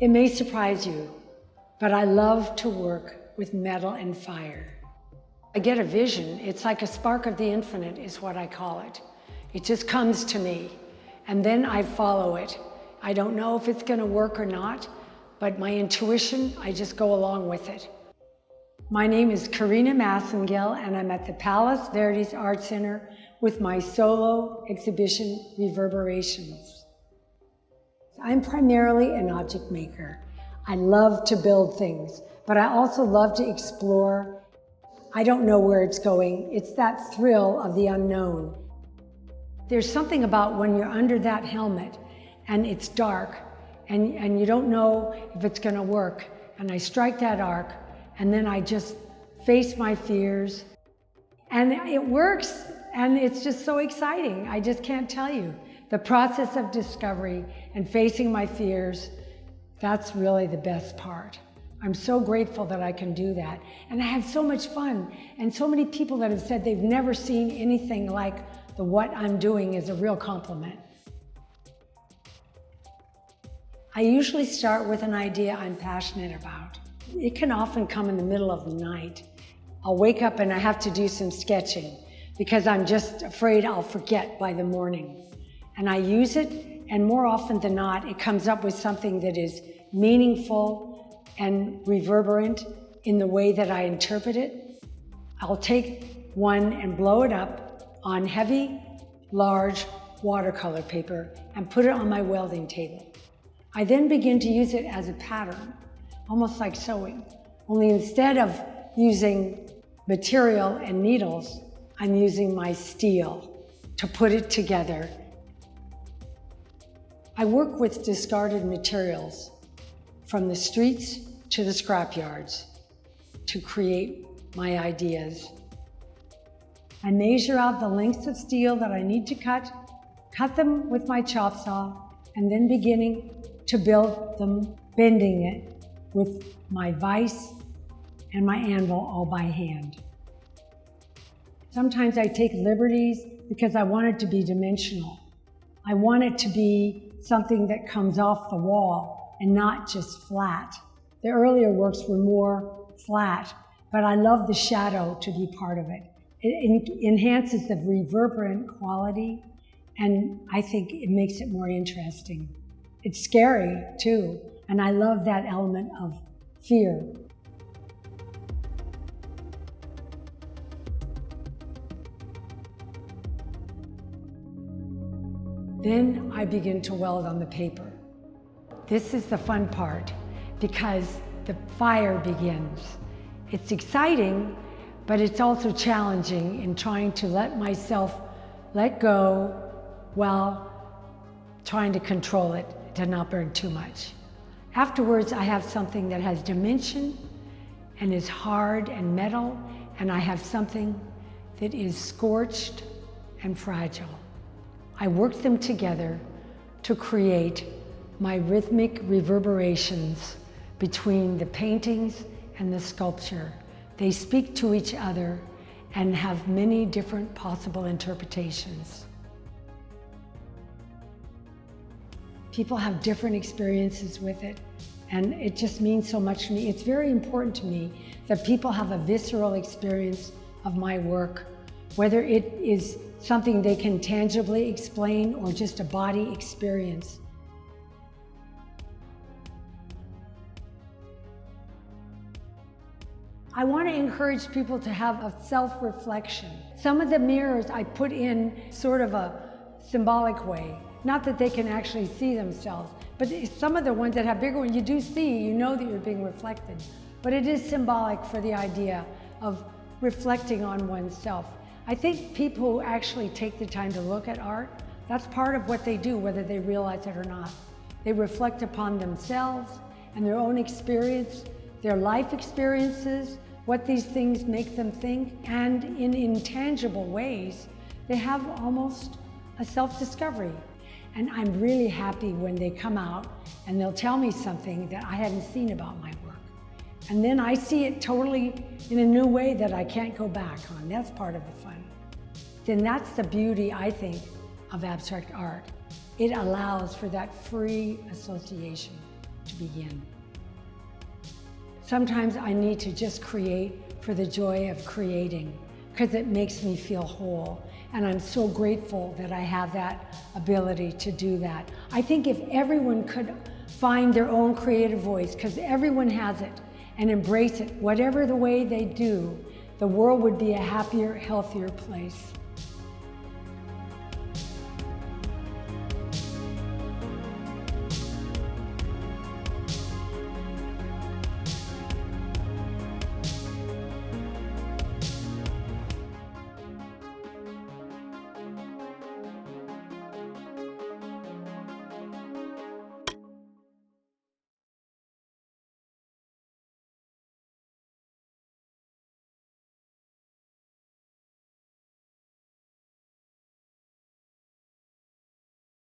It may surprise you, but I love to work with metal and fire. I get a vision. It's like a spark of the infinite is what I call it. It just comes to me, and then I follow it. I don't know if it's gonna work or not, but my intuition, I just go along with it. My name is Karena Massengill, and I'm at the Palos Verdes Art Center with my solo exhibition, Reverberations. I'm primarily an object maker. I love to build things, but I also love to explore. I don't know where it's going. It's that thrill of the unknown. There's something about when you're under that helmet and it's dark and you don't know if it's gonna work. And I strike that arc and then I just face my fears. And it works, and it's just so exciting. I just can't tell you. The process of discovery and facing my fears, that's really the best part. I'm so grateful that I can do that. And I have so much fun. And so many people that have said they've never seen anything like what I'm doing is a real compliment. I usually start with an idea I'm passionate about. It can often come in the middle of the night. I'll wake up and I have to do some sketching because I'm just afraid I'll forget by the morning. And I use it, and more often than not, it comes up with something that is meaningful and reverberant in the way that I interpret it. I'll take one and blow it up on heavy, large watercolor paper and put it on my welding table. I then begin to use it as a pattern, almost like sewing, only instead of using material and needles, I'm using my steel to put it together. I work with discarded materials, from the streets to the scrapyards, to create my ideas. I measure out the lengths of steel that I need to cut them with my chop saw, and then beginning to build them, bending it with my vise and my anvil all by hand. Sometimes I take liberties because I want it to be dimensional. I want it to be something that comes off the wall and not just flat. The earlier works were more flat, but I love the shadow to be part of it. It enhances the reverberant quality, and I think it makes it more interesting. It's scary too, and I love that element of fear. Then I begin to weld on the paper. This is the fun part because the fire begins. It's exciting, but it's also challenging in trying to let myself let go while trying to control it to not burn too much. Afterwards, I have something that has dimension and is hard and metal, and I have something that is scorched and fragile. I work them together to create my rhythmic reverberations between the paintings and the sculpture. They speak to each other and have many different possible interpretations. People have different experiences with it, and it just means so much to me. It's very important to me that people have a visceral experience of my work, whether it is something they can tangibly explain or just a body experience. I want to encourage people to have a self-reflection. Some of the mirrors I put in sort of a symbolic way. Not that they can actually see themselves, but some of the ones that have bigger ones, you do see, you know that you're being reflected. But it is symbolic for the idea of reflecting on oneself. I think people who actually take the time to look at art, that's part of what they do, whether they realize it or not. They reflect upon themselves and their own experience, their life experiences, what these things make them think, and in intangible ways, they have almost a self-discovery. And I'm really happy when they come out and they'll tell me something that I hadn't seen about my work. And then I see it totally in a new way that I can't go back on. That's part of the fun. Then that's the beauty, I think, of abstract art. It allows for that free association. to begin. Sometimes I need to just create for the joy of creating, because it makes me feel whole. And I'm so grateful that I have that ability to do that. I think if everyone could find their own creative voice, because everyone has it, and embrace it, whatever the way they do, the world would be a happier, healthier place.